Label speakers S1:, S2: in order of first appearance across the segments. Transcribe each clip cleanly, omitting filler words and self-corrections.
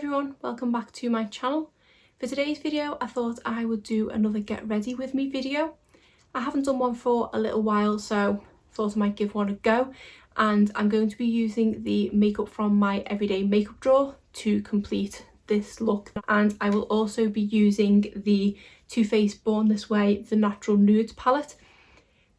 S1: everyone, welcome back to my channel. For today's video I thought I would do another get ready with me video. I haven't done one for a little while, so thought I might give one a go, and I'm going to be using the makeup from my everyday makeup drawer to complete this look, and I will also be using the Too Faced Born This Way The Natural Nudes palette.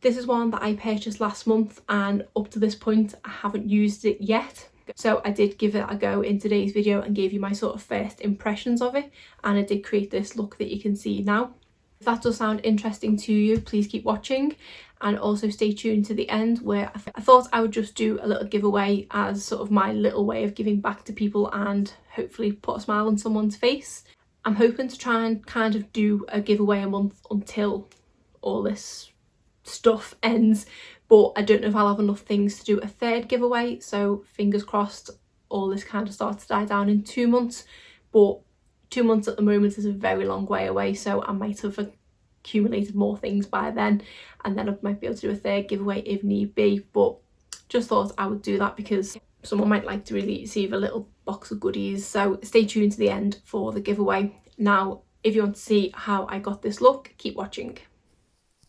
S1: This is one that I purchased last month, and up to this point I haven't used it yet. So I did give it a go in today's video and gave you my sort of first impressions of it, and I did create this look that you can see now. If that does sound interesting to you, please keep watching, and also stay tuned to the end where I thought I would just do a little giveaway as sort of my little way of giving back to people and hopefully put a smile on someone's face. I'm hoping to try and kind of do a giveaway a month until all this stuff ends, but I don't know if I'll have enough things to do a third giveaway, so fingers crossed all this kind of starts to die down in 2 months. But 2 months at the moment is a very long way away, so I might have accumulated more things by then, and then I might be able to do a third giveaway if need be. But just thought I would do that because someone might like to really receive a little box of goodies, so stay tuned to the end for the giveaway. Now if you want to see how I got this look, keep watching.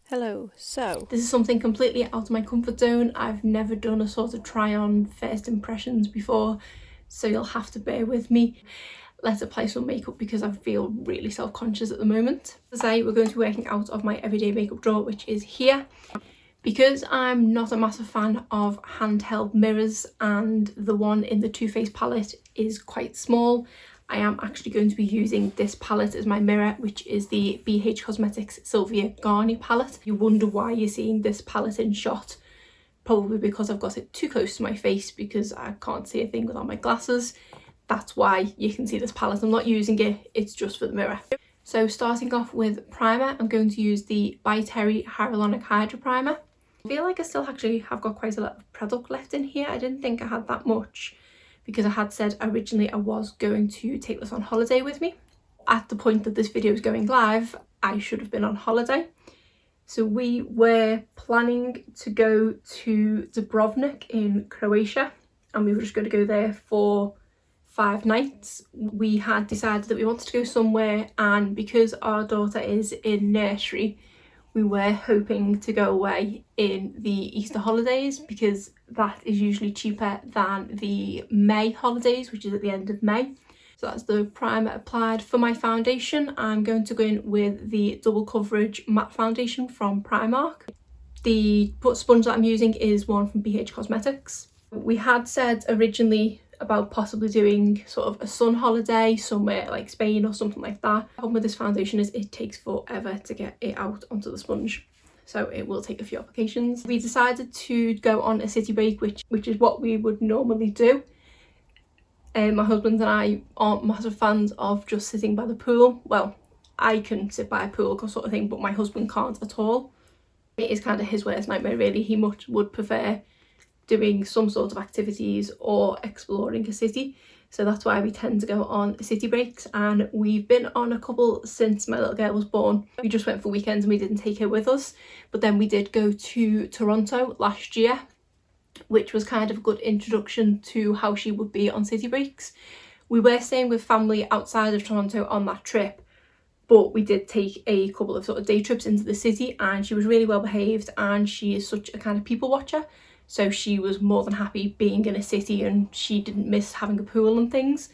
S1: Hello, so this is something completely out of my comfort zone. I've never done a sort of try on first impressions before, so you'll have to bear with me. Let's apply some makeup because I feel really self-conscious at the moment. As I say, we're going to be working out of my everyday makeup drawer, which is here. Because I'm not a massive fan of handheld mirrors and the one in the Too Faced palette is quite small, I am actually going to be using this palette as my mirror, which is the BH Cosmetics Sylvia Garnier palette. You wonder why you're seeing this palette in shot. Probably because I've got it too close to my face because I can't see a thing without my glasses. That's why you can see this palette. I'm not using it, it's just for the mirror. So starting off with primer, I'm going to use the By Terry Hyrolaunic Hydra primer. I feel like I still actually have got quite a lot of product left in here. I didn't think I had that much, because I had said originally I was going to take this on holiday with me. At the point that this video is going live, I should have been on holiday. So we were planning to go to Dubrovnik in Croatia, and we were just going to go there for 5 nights. We had decided that we wanted to go somewhere, and because our daughter is in nursery, we were hoping to go away in the Easter holidays because that is usually cheaper than the May holidays, which is at the end of May. So that's the primer applied. For my foundation, I'm going to go in with the Double Coverage Matte Foundation from Primark. The sponge that I'm using is one from BH Cosmetics. We had said originally about possibly doing sort of a sun holiday somewhere like Spain or something like that. The problem with this foundation is it takes forever to get it out onto the sponge, so it will take a few applications. We decided to go on a city break, which is what we would normally do. My husband and I aren't massive fans of just sitting by the pool. Well, I can sit by a pool sort of thing, but my husband can't at all. It is kind of his worst nightmare really. He much would prefer doing some sort of activities or exploring a city, so that's why we tend to go on city breaks, and we've been on a couple since my little girl was born. We just went for weekends and we didn't take her with us, but then we did go to Toronto last year, which was kind of a good introduction to how she would be on city breaks. We were staying with family outside of Toronto on that trip, but we did take a couple of sort of day trips into the city, and she was really well behaved, and she is such a kind of people watcher. So she was more than happy being in a city, and she didn't miss having a pool and things.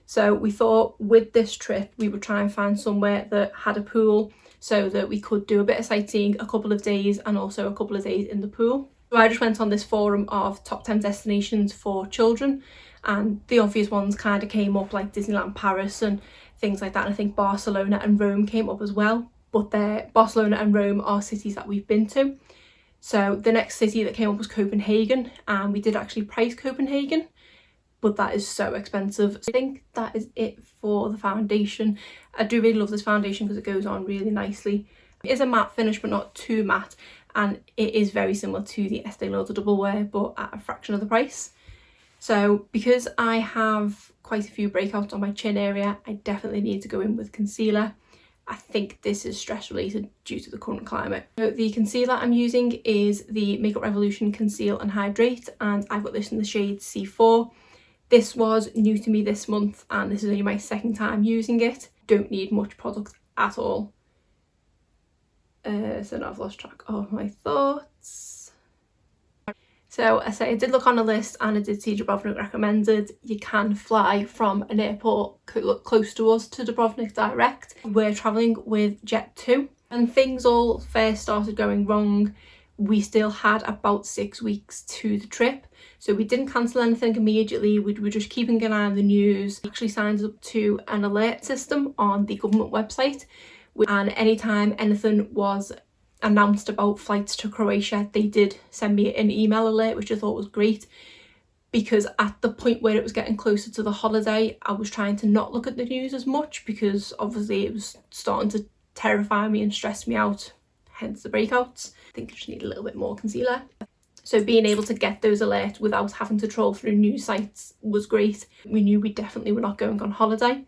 S1: So we thought with this trip we would try and find somewhere that had a pool so that we could do a bit of sightseeing a couple of days and also a couple of days in the pool. So I just went on this forum of top 10 destinations for children, and the obvious ones kind of came up like Disneyland Paris and things like that, and I think Barcelona and Rome came up as well, but Barcelona and Rome are cities that we've been to. So the next city that came up was Copenhagen, and we did actually price Copenhagen, but that is so expensive. So I think that is it for the foundation. I do really love this foundation because it goes on really nicely. It is a matte finish but not too matte, and it is very similar to the Estee Lauder Double Wear but at a fraction of the price. So because I have quite a few breakouts on my chin area, I definitely need to go in with concealer. I think this is stress related due to the current climate. So the concealer I'm using is the Makeup Revolution Conceal and Hydrate, and I've got this in the shade C4. This was new to me this month and this is only my second time using it. Don't need much product at all. So now I've lost track of my thoughts. So I did look on a list and I did see Dubrovnik recommended. You can fly from an airport close to us to Dubrovnik direct. We're travelling with Jet2. When things all first started going wrong, we still had about 6 weeks to the trip. So we didn't cancel anything immediately. We were just keeping an eye on the news. We actually signed up to an alert system on the government website. And anytime anything was announced about flights to Croatia, they did send me an email alert, which I thought was great, because at the point where it was getting closer to the holiday, I was trying to not look at the news as much because obviously it was starting to terrify me and stress me out, hence the breakouts. I think I just need a little bit more concealer. So being able to get those alerts without having to troll through news sites was great. We knew we definitely were not going on holiday.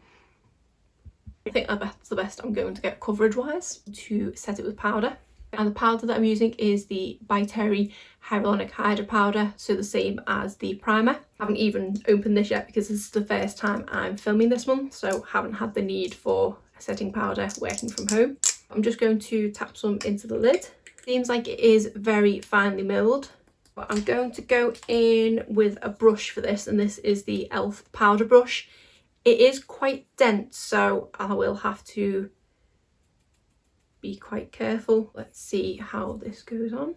S1: I think that's the best I'm going to get coverage wise. To set it with powder, and the powder that I'm using is the by Terry Hyrolaunic Hydra powder, so the same as the primer. I haven't even opened this yet because this is the first time I'm filming this month, so haven't had the need for a setting powder working from home. I'm just going to tap some into the lid. Seems like it is very finely milled, but I'm going to go in with a brush for this, and this is the e.l.f. powder brush. It is quite dense, so I will have to be quite careful. Let's see how this goes on.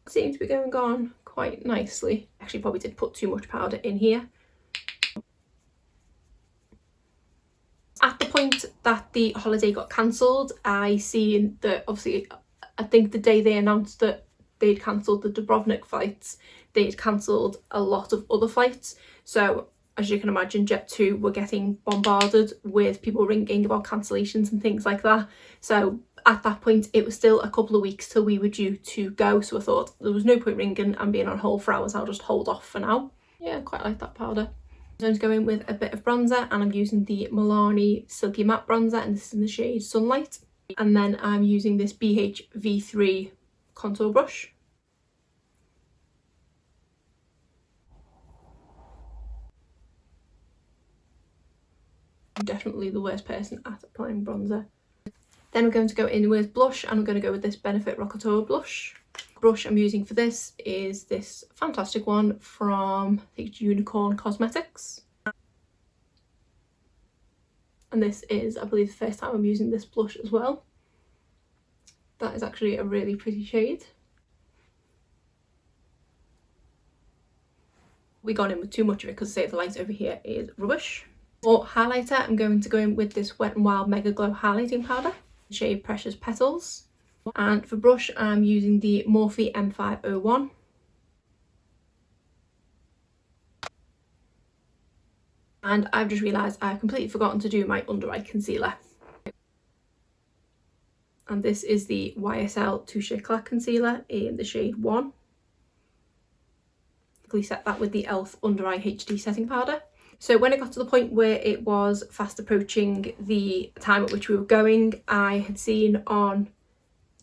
S1: Seems to be going on quite nicely. Actually probably did put too much powder in here. At the point that the holiday got cancelled, I seen that obviously, I think the day they announced that they'd cancelled the Dubrovnik flights, they'd cancelled a lot of other flights. So as you can imagine, Jet2 were getting bombarded with people ringing about cancellations and things like that. So at that point, it was still a couple of weeks till we were due to go. So I thought there was no point ringing and being on hold for hours. I'll just hold off for now. Yeah, I quite like that powder. I'm going to go in with a bit of bronzer, and I'm using the Milani Silky Matte Bronzer, and this is in the shade Sunlight. And then I'm using this BH V3 contour brush. I'm definitely the worst person at applying bronzer. Then we're going to go in with blush, and I'm going to go with this Benefit Rockateur blush. The brush I'm using for this is this fantastic one from, I think it's Unicorn Cosmetics. And this is, I believe, the first time I'm using this blush as well. That is actually a really pretty shade. We got in with too much of it because, say, the light over here is rubbish. For highlighter, I'm going to go in with this Wet n Wild Mega Glow highlighting powder, shade Precious Petals. And for brush, I'm using the Morphe M501. And I've just realised I've completely forgotten to do my under eye concealer. And this is the YSL Touche Eclat concealer in the shade 1. Quickly set that with the e.l.f. Undereye HD setting powder. So when it got to the point where it was fast approaching the time at which we were going, I had seen on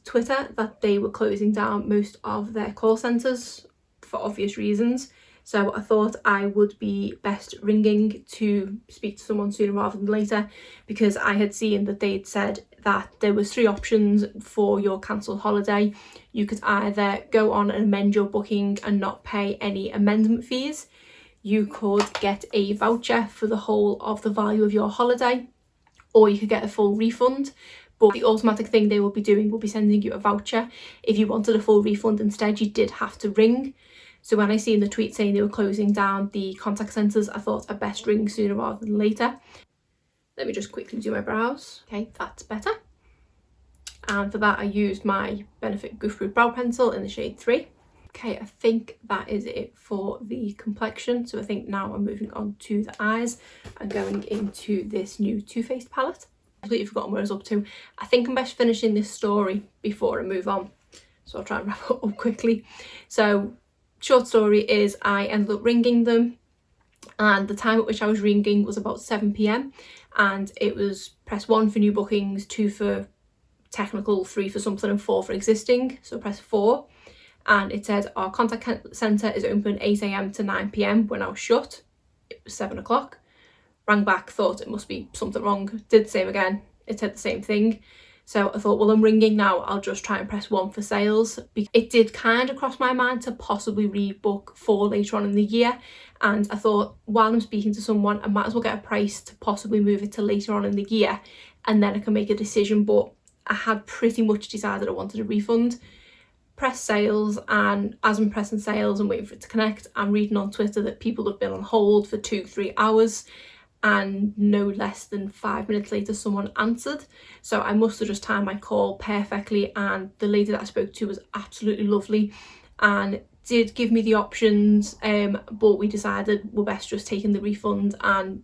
S1: Twitter that they were closing down most of their call centres for obvious reasons. So I thought I would be best ringing to speak to someone sooner rather than later, because I had seen that they'd said that there was 3 options for your cancelled holiday. You could either go on and amend your booking and not pay any amendment fees. You could get a voucher for the whole of the value of your holiday, or you could get a full refund. But the automatic thing they will be doing will be sending you a voucher. If you wanted a full refund instead, you did have to ring. So when I seen the tweet saying they were closing down the contact centres, I thought I'd best ring sooner rather than later. Let me just quickly do my brows. Okay, that's better. And for that, I used my Benefit Goof brow pencil in the shade 3. Okay, I think that is it for the complexion. So I think now I'm moving on to the eyes and going into this new Too Faced palette. I've completely forgotten where I was up to. I think I'm best finishing this story before I move on. So I'll try and wrap it up quickly. So short story is I ended up ringing them, and the time at which I was ringing was about 7 PM, and it was press 1 for new bookings, 2 for technical, 3 for something and 4 for existing. So press 4. and it said our contact centre is open 8 AM to 9 PM when I was shut. It was 7 o'clock. Rang back, thought it must be something wrong, did the same again, it said the same thing. So I thought, well, I'm ringing now, I'll just try and press 1 for sales. It did kind of cross my mind to possibly rebook for later on in the year, and I thought, while I'm speaking to someone, I might as well get a price to possibly move it to later on in the year, and then I can make a decision. But I had pretty much decided I wanted a refund. Press sales, and as I'm pressing sales and waiting for it to connect, I'm reading on Twitter that people have been on hold for 2-3 hours, and no less than 5 minutes later someone answered. So I must have just timed my call perfectly, and the lady that I spoke to was absolutely lovely and did give me the options, but we decided we're best just taking the refund, and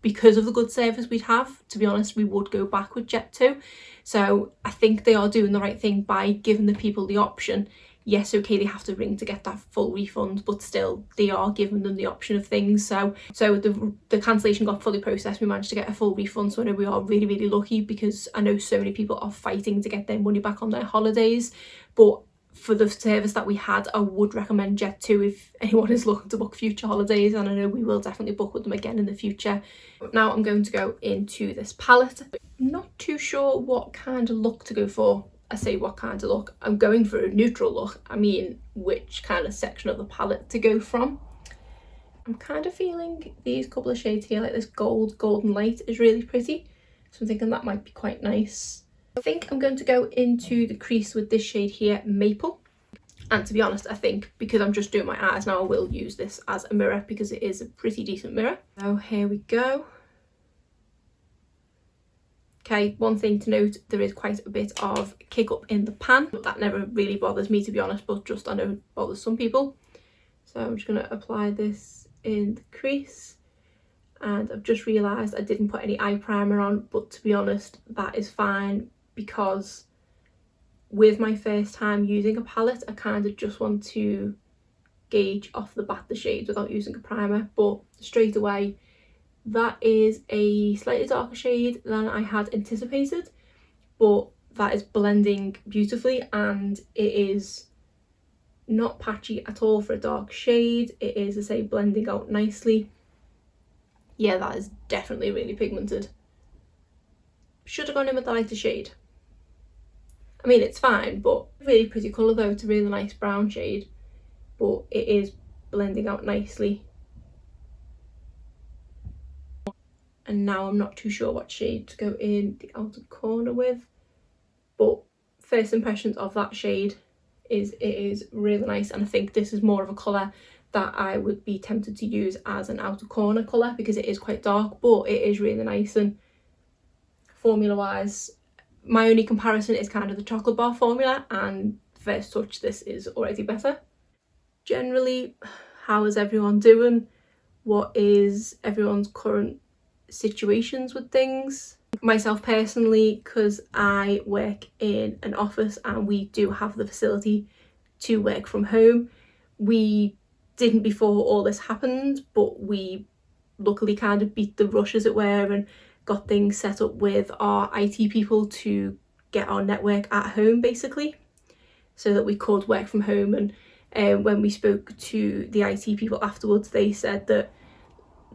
S1: because of the good service we'd have, to be honest, we would go back with Jet2. So I think they are doing the right thing by giving the people the option. Yes, okay, they have to ring to get that full refund, but still they are giving them the option of things. So the cancellation got fully processed. We managed to get a full refund, so I know we are really, really lucky, because I know so many people are fighting to get their money back on their holidays. But for the service that we had, I would recommend Jet2 if anyone is looking to book future holidays, and I know we will definitely book with them again in the future. Now I'm going to go into this palette. Not too sure what kind of look to go for. I say what kind of look, I'm going for a neutral look. I mean, which kind of section of the palette to go from. I'm kind of feeling these couple of shades here, like this golden light is really pretty, so I'm thinking that might be quite nice. I think I'm going to go into the crease with this shade here, Maple. And to be honest, I think because I'm just doing my eyes now, I will use this as a mirror because it is a pretty decent mirror. So here we go. Okay, one thing to note, there is quite a bit of kick up in the pan. That never really bothers me, to be honest, but just I know it bothers some people. So I'm just going to apply this in the crease. And I've just realised I didn't put any eye primer on, but to be honest, that is fine, because with my first time using a palette, I kind of just want to gauge off the bat the shades without using a primer. But straight away, that is a slightly darker shade than I had anticipated, but that is blending beautifully, and it is not patchy at all for a dark shade. It is, I say, blending out nicely. Yeah, that is definitely really pigmented. Should have gone in with the lighter shade. I mean, it's fine, but really pretty colour though. It's a really nice brown shade, but it is blending out nicely. And now I'm not too sure what shade to go in the outer corner with, but first impressions of that shade is it is really nice, and I think this is more of a colour that I would be tempted to use as an outer corner colour because it is quite dark, but it is really nice. And formula wise, my only comparison is kind of the chocolate bar formula, and first touch this is already better. Generally, how is everyone doing? What is everyone's current situations with things? Myself personally, because I work in an office and we do have the facility to work from home. We didn't before all this happened, but we luckily kind of beat the rush, as it were, and got things set up with our IT people to get our network at home basically, so that we could work from home. And when we spoke to the IT people afterwards, they said that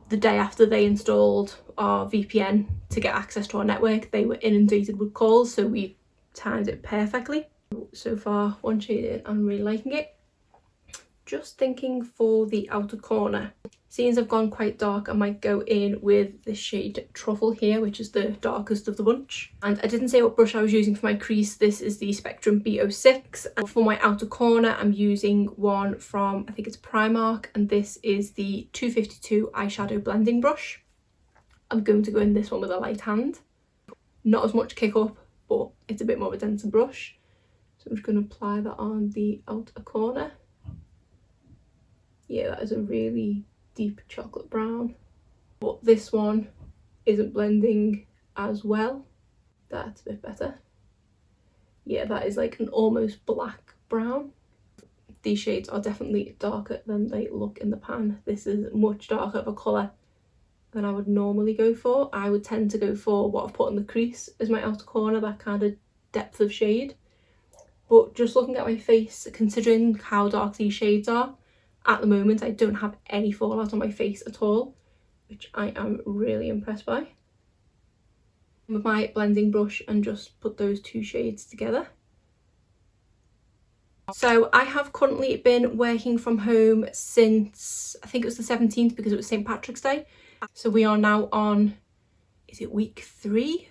S1: the day after they installed our VPN to get access to our network, they were inundated with calls, so we timed it perfectly. So far, one shade in, I'm really liking it. Just thinking for the outer corner, seeing as I've gone quite dark, I might go in with the shade Truffle here, which is the darkest of the bunch. And I didn't say what brush I was using for my crease. This is the Spectrum B06. And for my outer corner, I'm using one from, I think it's Primark, and this is the 252 eyeshadow blending brush. I'm going to go in this one with a light hand. Not as much kick up, but it's a bit more of a denser brush. So I'm just going to apply that on the outer corner. Yeah, that is a really deep chocolate brown, but this one isn't blending as well. That's a bit better. Yeah, that is like an almost black brown. These shades are definitely darker than they look in the pan. This is much darker of a colour than I would normally go for. I would tend to go for what I've put in the crease as my outer corner, that kind of depth of shade. But just looking at my face, considering how dark these shades are, at the moment I don't have any fallout on my face at all, which I am really impressed by. With my blending brush and just put those two shades together. So I have currently been working from home since, I think it was the 17th because it was St. Patrick's Day. So we are now on, is it week 3?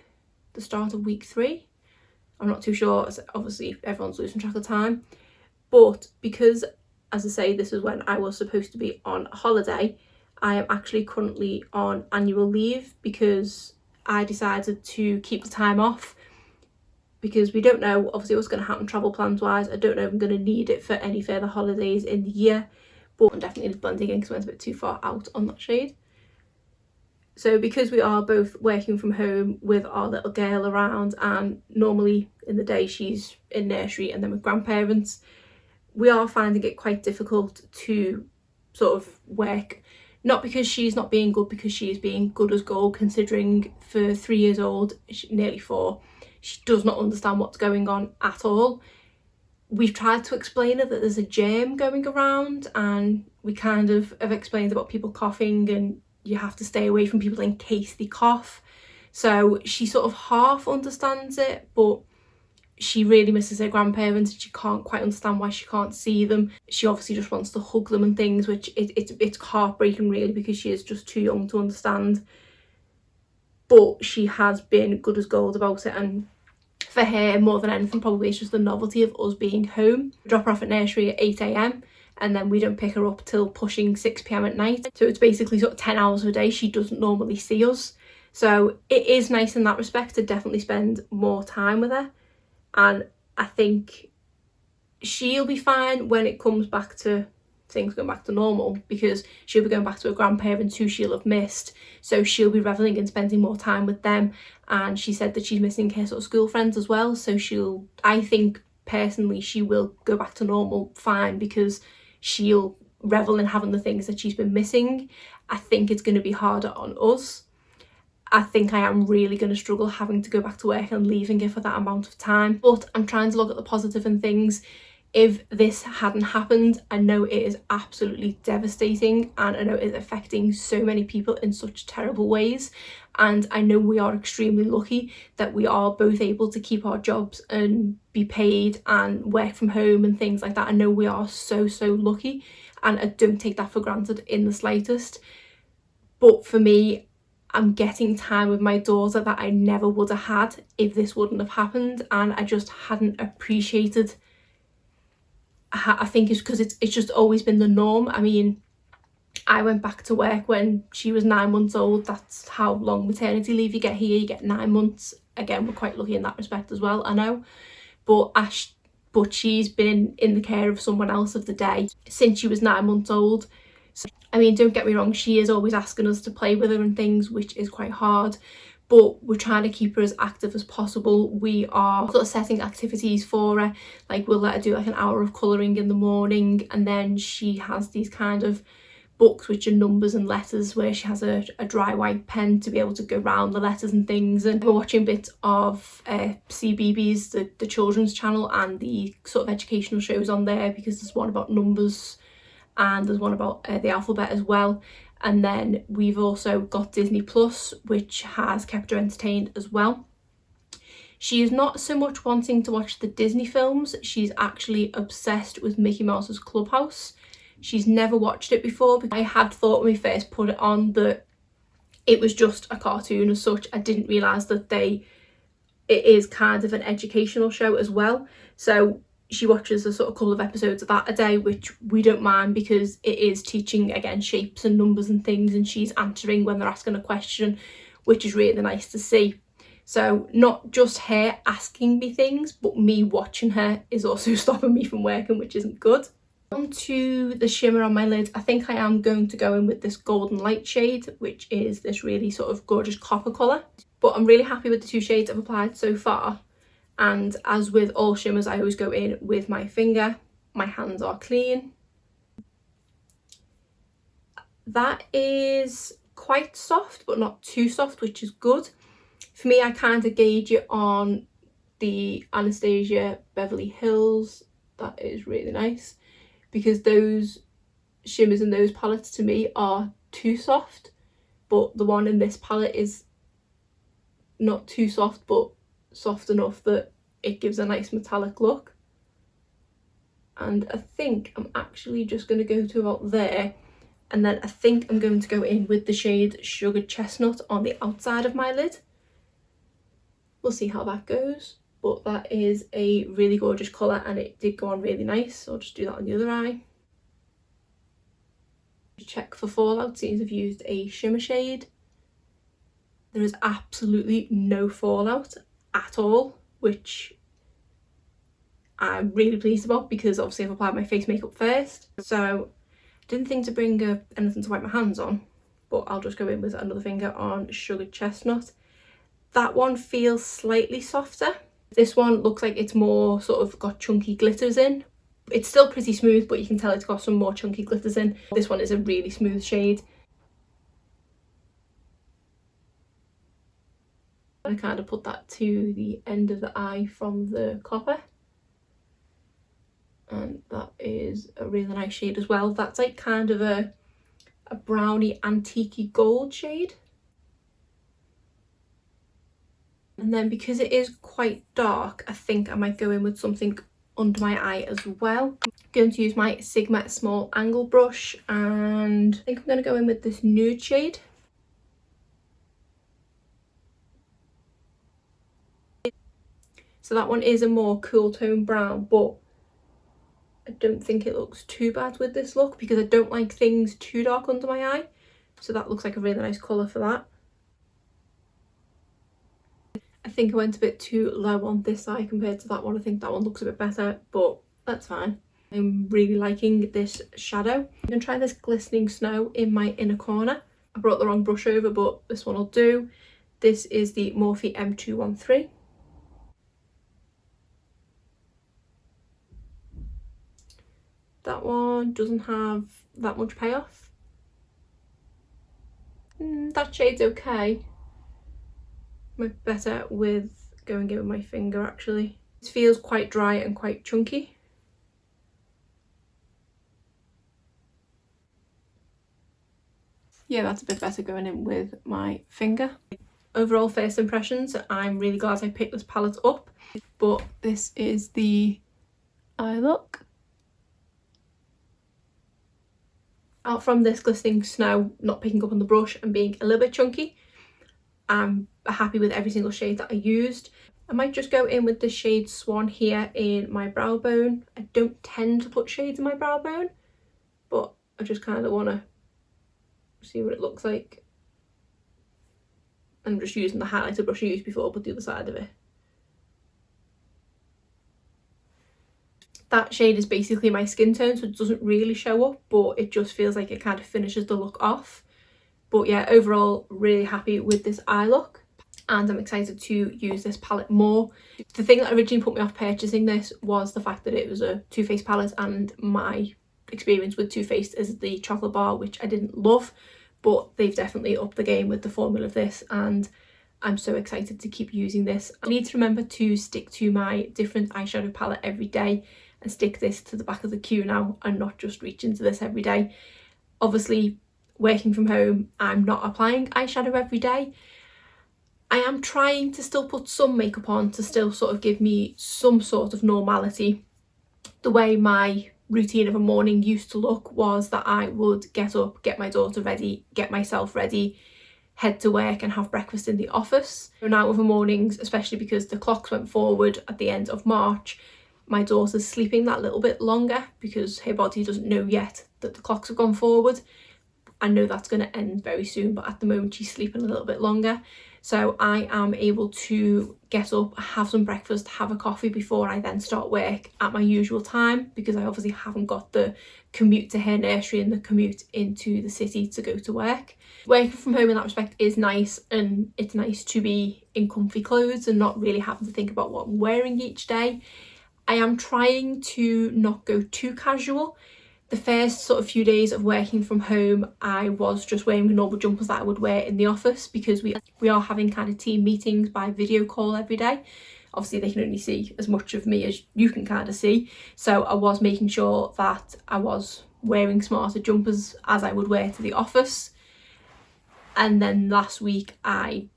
S1: The start of week 3? I'm not too sure, obviously everyone's losing track of time. But because, as I say, this is when I was supposed to be on holiday, I am actually currently on annual leave because I decided to keep the time off because we don't know obviously what's going to happen travel plans wise. I don't know if I'm going to need it for any further holidays in the year, but I'm definitely blending in because I went a bit too far out on that shade. So because we are both working from home with our little girl around, and normally in the day she's in nursery and then with grandparents, we are finding it quite difficult to sort of work. Not because she's not being good, because she is being good as gold, considering for 3 years old, nearly 4, she does not understand what's going on at all. We've tried to explain her that there's a germ going around, and we kind of have explained about people coughing and you have to stay away from people in case they cough. So she sort of half understands it, but she really misses her grandparents and she can't quite understand why she can't see them. She obviously just wants to hug them and things, which it's heartbreaking really because she is just too young to understand. But she has been good as gold about it, and for her more than anything probably it's just the novelty of us being home. We drop her off at nursery at 8 AM and then we don't pick her up till pushing 6 PM at night. So it's basically sort of 10 hours of a day she doesn't normally see us. So it is nice in that respect to definitely spend more time with her. And I think she'll be fine when it comes back to things going back to normal, because she'll be going back to her grandparents who she'll have missed. So she'll be revelling in spending more time with them. And she said that she's missing her sort of school friends as well. So I think personally she will go back to normal fine because she'll revel in having the things that she's been missing. I think it's going to be harder on us. I think I am really going to struggle having to go back to work and leaving her for that amount of time. But I'm trying to look at the positive in things. If this hadn't happened, I know it is absolutely devastating and I know it's affecting so many people in such terrible ways. And I know we are extremely lucky that we are both able to keep our jobs and be paid and work from home and things like that. I know we are so lucky and I don't take that for granted in the slightest. But for me, I'm getting time with my daughter that I never would have had if this wouldn't have happened, and I just hadn't appreciated. I think it's because it's just always been the norm. I mean, I went back to work when she was 9 months old. That's how long maternity leave you get here. You get 9 months. Again, we're quite lucky in that respect as well, I know. But she's been in the care of someone else of the day since she was 9 months old. So, I mean, don't get me wrong, she is always asking us to play with her and things, which is quite hard. But we're trying to keep her as active as possible. We are sort of setting activities for her. Like we'll let her do like an hour of colouring in the morning, and then she has these kind of books which are numbers and letters where she has a dry white pen to be able to go round the letters and things. And we're watching bits of CBeebies, the children's channel, and the sort of educational shows on there, because there's one about numbers and there's one about the alphabet as well. And then we've also got Disney Plus, which has kept her entertained as well. She is not so much wanting to watch the Disney films. She's actually obsessed with Mickey Mouse's Clubhouse. She's never watched it before. I had thought when we first put it on that it was just a cartoon as such. I didn't realise that it is kind of an educational show as well. So she watches a sort of couple of episodes of that a day, which we don't mind because it is teaching, again, shapes and numbers and things, and she's answering when they're asking a question, which is really nice to see. So not just her asking me things, but me watching her is also stopping me from working, which isn't good. On to the shimmer on my lid. I think I am going to go in with this Golden Light shade, which is this really sort of gorgeous copper colour. But I'm really happy with the 2 shades I've applied so far. And as with all shimmers, I always go in with my finger. My hands are clean. That is quite soft, but not too soft, which is good. For me, I kind of gauge it on the Anastasia Beverly Hills. That is really nice because those shimmers in those palettes to me are too soft, but the one in this palette is not too soft but soft enough that it gives a nice metallic look. And I think I'm actually just going to go to about there, and then I think I'm going to go in with the shade Sugared Chestnut on the outside of my lid. We'll see how that goes, but that is a really gorgeous colour and it did go on really nice, so I'll just do that on the other eye. Check for fallout, seeing as I've used a shimmer shade. There is absolutely no fallout at all, which I'm really pleased about because obviously I've applied my face makeup first. So didn't think to bring anything to wipe my hands on, but I'll just go in with another finger on Sugared Chestnut. That one feels slightly softer. This one looks like it's more sort of got chunky glitters in. It's still pretty smooth, but you can tell it's got some more chunky glitters in. This one is a really smooth shade. I kind of put that to the end of the eye from the copper. And that is a really nice shade as well. That's like kind of a browny antique-y gold shade. And then because it is quite dark, I think I might go in with something under my eye as well. I'm going to use my Sigma small angle brush, and I think I'm going to go in with this nude shade. So that one is a more cool tone brown, but I don't think it looks too bad with this look because I don't like things too dark under my eye. So that looks like a really nice colour for that. I think I went a bit too low on this eye compared to that one. I think that one looks a bit better, but that's fine. I'm really liking this shadow. I'm going to try this Glistening Snow in my inner corner. I brought the wrong brush over, but this one will do. This is the Morphe M213. That one doesn't have that much payoff. That shade's okay. Might be better with going in with my finger actually. This feels quite dry and quite chunky. Yeah, that's a bit better going in with my finger. Overall first impressions, I'm really glad I picked this palette up, but this is the eye look. Out from this Glistening Snow not picking up on the brush and being a little bit chunky, I'm happy with every single shade that I used. I might just go in with the shade Swan here in my brow bone. I don't tend to put shades in my brow bone, but I just kind of want to see what it looks like. I'm just using the highlighter brush I used before, but the other side of it. That shade is basically my skin tone, so it doesn't really show up, but it just feels like it kind of finishes the look off. But yeah, overall really happy with this eye look, and I'm excited to use this palette more. The thing that originally put me off purchasing this was the fact that it was a Too Faced palette, and my experience with Too Faced is the chocolate bar, which I didn't love, but they've definitely upped the game with the formula of this, and I'm so excited to keep using this. I need to remember to stick to my different eyeshadow palette every day and stick this to the back of the queue now and not just reach into this every day. Obviously, working from home, I'm not applying eyeshadow every day. I am trying to still put some makeup on to still sort of give me some sort of normality. The way my routine of a morning used to look was that I would get up, get my daughter ready, get myself ready, head to work and have breakfast in the office. So now with the mornings, especially because the clocks went forward at the end of March, my daughter's sleeping that little bit longer because her body doesn't know yet that the clocks have gone forward. I know that's going to end very soon, but at the moment she's sleeping a little bit longer. So I am able to get up, have some breakfast, have a coffee before I then start work at my usual time, because I obviously haven't got the commute to her nursery and the commute into the city to go to work. Working from home in that respect is nice, and it's nice to be in comfy clothes and not really having to think about what I'm wearing each day. I am trying to not go too casual. The first sort of few days of working from home, I was just wearing the normal jumpers that I would wear in the office, because we are having kind of team meetings by video call every day. obviously they can only see as much of me as you can kind of see, so I was making sure that I was wearing smarter jumpers as I would wear to the office. And then last week I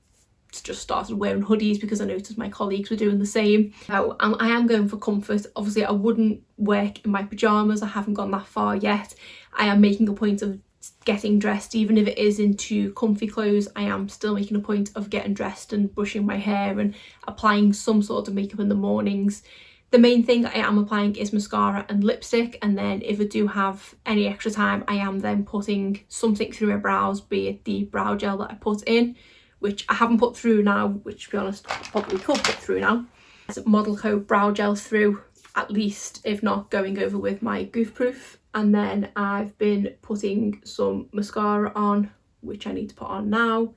S1: just started wearing hoodies because I noticed my colleagues were doing the same. So I am going for comfort. Obviously I wouldn't work in my pyjamas, I haven't gone that far yet. I am making a point of getting dressed, even if it is into comfy clothes. I am still making a point of getting dressed and brushing my hair and applying some sort of makeup in the mornings. The main thing I am applying is mascara and lipstick, and then if I do have any extra time I am then putting something through my brows, be it the brow gel that I put in, which I haven't put through now, which to be honest I probably could put through now. It's Model Co brow gel through, at least, if not going over with my Goof proof. And then I've been putting some mascara on, which I need to put on now,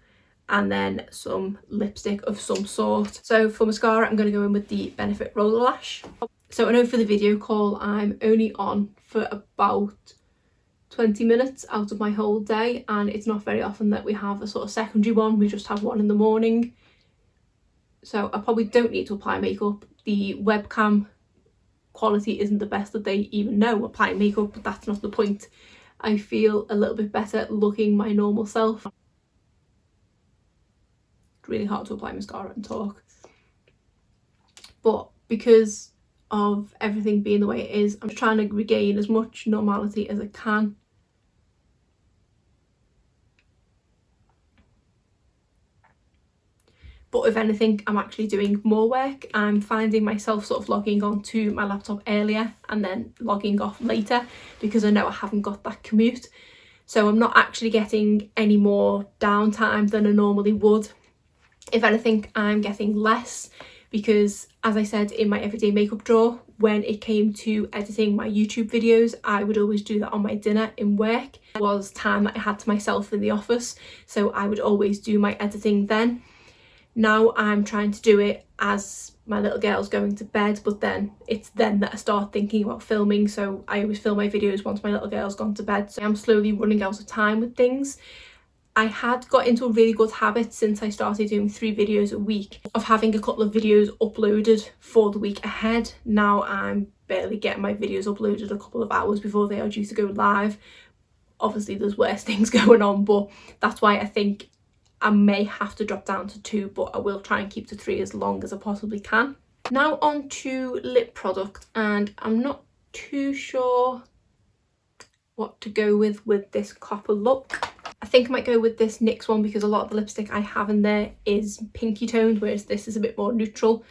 S1: and then some lipstick of some sort. So for mascara I'm going to go in with the Benefit Roller Lash. So I know for the video call I'm only on for about 20 minutes out of my whole day, and it's not very often that we have a sort of secondary one, we just have one in the morning. So I probably don't need to apply makeup. The webcam quality isn't the best that they even know applying makeup, but that's not the point. I feel a little bit better looking my normal self. It's really hard to apply mascara and talk, but because of everything being the way it is, I'm trying to regain as much normality as I can. But if anything, I'm actually doing more work. I'm finding myself sort of logging on to my laptop earlier and then logging off later because I know I haven't got that commute. So I'm not actually getting any more downtime than I normally would. If anything, I'm getting less because, as I said in my everyday makeup drawer, when it came to editing my YouTube videos, I would always do that on my dinner in work. It was time that I had to myself in the office, so I would always do my editing then. Now I'm trying to do it as my little girl's going to bed, but then it's then that I start thinking about filming, so I always film my videos once my little girl's gone to bed. So I'm slowly running out of time with things. I had got into a really good habit since I started doing 3 videos a week of having a couple of videos uploaded for the week ahead. Now I'm barely getting my videos uploaded a couple of hours before they are due to go live. Obviously there's worse things going on, but that's why I think I may have to drop down to 2, but I will try and keep to 3 as long as I possibly can. Now on to lip product, and I'm not too sure what to go with this copper look. I think I might go with this NYX one because a lot of the lipstick I have in there is pinky toned, whereas this is a bit more neutral,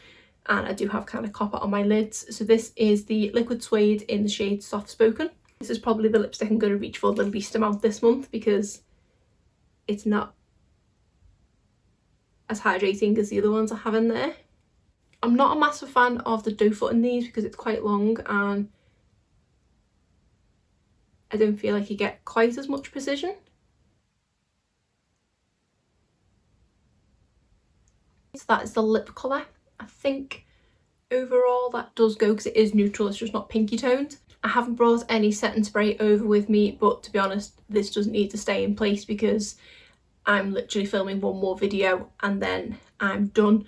S1: and I do have kind of copper on my lids. So this is the Liquid Suede in the shade Soft Spoken. This is probably the lipstick I'm going to reach for the least amount this month because it's not as hydrating as the other ones I have in there. I'm not a massive fan of the doe foot in these because it's quite long and I don't feel like you get quite as much precision. So that is the lip colour. I think overall that does go because it is neutral, it's just not pinky toned. I haven't brought any setting spray over with me, but to be honest this doesn't need to stay in place because I'm literally filming one more video and then I'm done.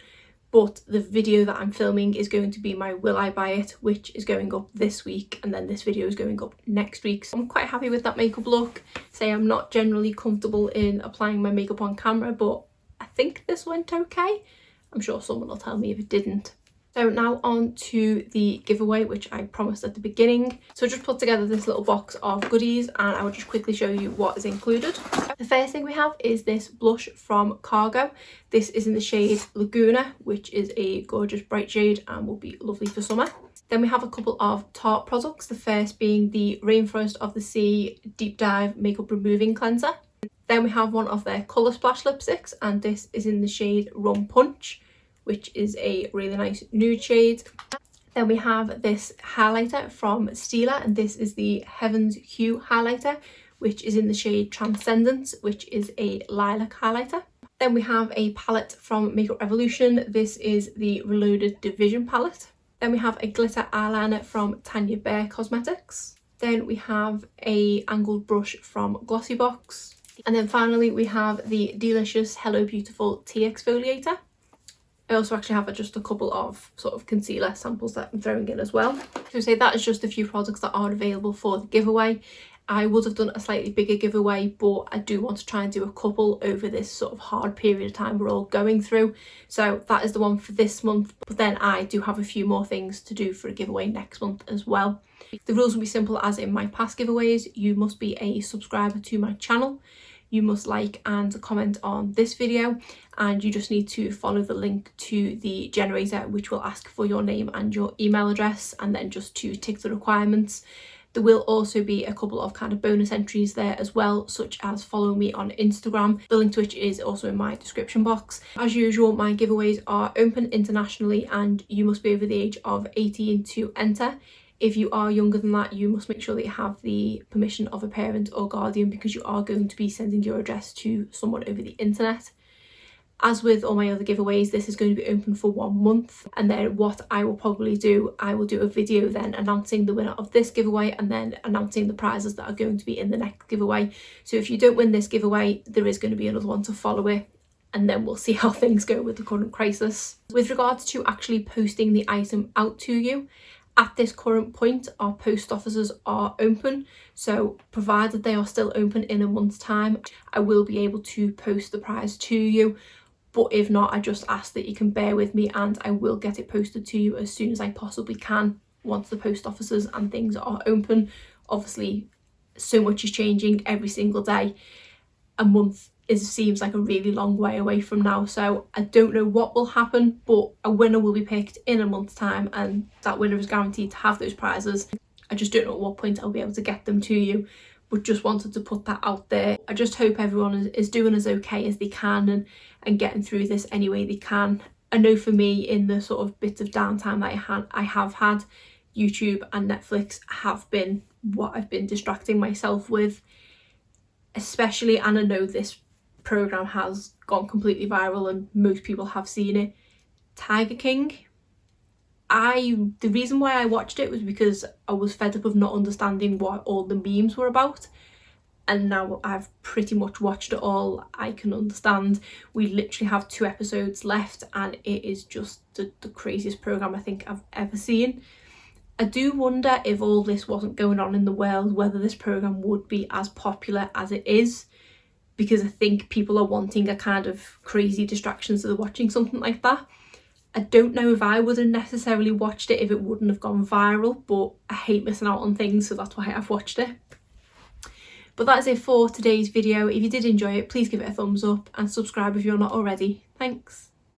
S1: But the video that I'm filming is going to be my Will I Buy It, which is going up this week, and then this video is going up next week. So I'm quite happy with that makeup look. Say I'm not generally comfortable in applying my makeup on camera, but I think this went okay. I'm sure someone will tell me if it didn't. So now on to the giveaway, which I promised at the beginning. So I just put together this little box of goodies and I will just quickly show you what is included. The first thing we have is this blush from Cargo. This is in the shade Laguna, which is a gorgeous bright shade and will be lovely for summer. Then we have a couple of Tarte products, the first being the Rainforest of the Sea Deep Dive Makeup Removing Cleanser. Then we have one of their Colour Splash lipsticks, and this is in the shade Rum Punch, which is a really nice nude shade. Then we have this highlighter from Stila, and this is the Heaven's Hue highlighter, which is in the shade Transcendence, which is a lilac highlighter. Then we have a palette from Makeup Revolution. This is the Reloaded Division palette. Then we have a glitter eyeliner from Tanya Bear Cosmetics. Then we have a angled brush from Glossybox. And then finally we have the delicious Hello Beautiful Tea Exfoliator. I also actually have just a couple of sort of concealer samples that I'm throwing in as well. So say that is just a few products that are available for the giveaway. I would have done a slightly bigger giveaway, but I do want to try and do a couple over this sort of hard period of time we're all going through. So that is the one for this month, but then I do have a few more things to do for a giveaway next month as well. The rules will be simple as in my past giveaways. You must be a subscriber to my channel. You must like and comment on this video, and you just need to follow the link to the generator, which will ask for your name and your email address, and then just to tick the requirements. There will also be a couple of kind of bonus entries there as well, such as follow me on Instagram, the link to which is also in my description box. As usual, my giveaways are open internationally and you must be over the age of 18 to enter. If you are younger than that, you must make sure that you have the permission of a parent or guardian, because you are going to be sending your address to someone over the internet. As with all my other giveaways, this is going to be open for 1 month, and then what I will probably do, I will do a video then announcing the winner of this giveaway and then announcing the prizes that are going to be in the next giveaway. So if you don't win this giveaway, there is going to be another one to follow it, and then we'll see how things go with the current crisis. With regards to actually posting the item out to you, at this current point, our post offices are open, so provided they are still open in a month's time, I will be able to post the prize to you. But if not, I just ask that you can bear with me, and I will get it posted to you as soon as I possibly can once the post offices and things are open. Obviously, so much is changing every single day. A month seems like a really long way away from now, so I don't know what will happen, but a winner will be picked in a month's time, and that winner is guaranteed to have those prizes. I just don't know at what point I'll be able to get them to you, but just wanted to put that out there. I just hope everyone is doing as okay as they can and getting through this any way they can. I know for me, in the sort of bits of downtime that I have had, YouTube and Netflix have been what I've been distracting myself with, especially, and I know this program has gone completely viral and most people have seen it, Tiger King. The reason why I watched it was because I was fed up of not understanding what all the memes were about, and now I've pretty much watched it all. I can understand. We literally have 2 episodes left, and it is just the craziest program I think I've ever seen. I do wonder, if all this wasn't going on in the world, whether this program would be as popular as it is, because I think people are wanting a kind of crazy distraction, so they're watching something like that. I don't know if I would have necessarily watched it if it wouldn't have gone viral, but I hate missing out on things, so that's why I've watched it. But that is it for today's video. If you did enjoy it, please give it a thumbs up and subscribe if you're not already. Thanks.